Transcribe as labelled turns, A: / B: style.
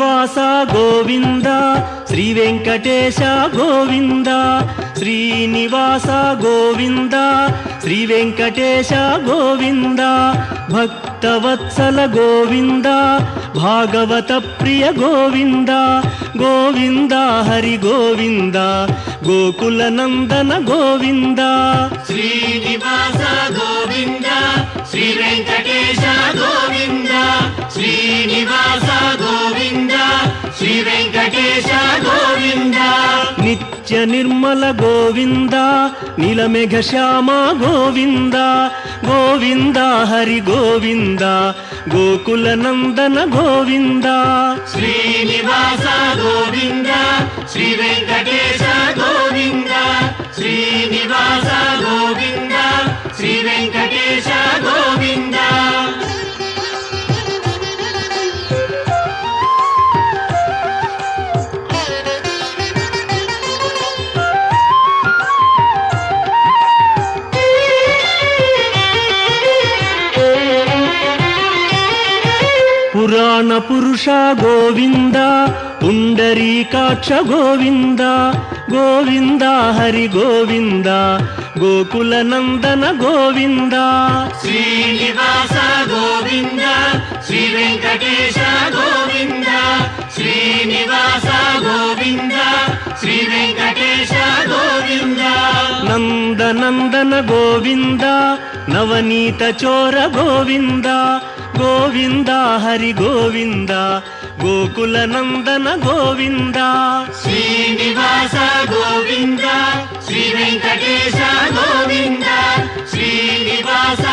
A: శ్రీనివాస గోవింద శ్రీ వెంకటేశ గోవింద శ్రీనివాస గోవింద శ్రీ వెంకటేశ గోవింద భక్తవత్సల గోవింద భాగవత ప్రియ గోవింద గోవింద హరి గోవింద గోకుల నందన గోవింద
B: శ్రీనివాస గోవింద శ్రీ వెంకటేశ గోవింద శ్రీనివాస గోవింద శ్రీ వెంకటేశ గోవింద
A: నిత్య నిర్మల గోవింద నీలమేఘ శ్యామ గోవింద గోవింద హరి గోవింద గోకుల నందన గోవింద
B: శ్రీనివాస గోవింద శ్రీ వెంకటేశ గోవింద శ్రీనివాస గోవింద శ్రీ వెంకటేశ గోవింద
A: పురాణ పురుష గోవింద పుండరీకాక్ష గోవింద గోవింద హరి గోవింద గోకుల నందన గోవింద
B: శ్రీనివాస గోవింద శ్రీ వెంకటేశ గోవింద శ్రీనివాస గోవింద శ్రీ వెంకటేశ గోవింద
A: నందనందన గోవింద నవనీత చోర గోవింద గోవింద హరి గోవింద గోకుల నందన గోవింద
B: శ్రీనివాస గోవింద శ్రీ వెంకటేశ గోవింద శ్రీనివాస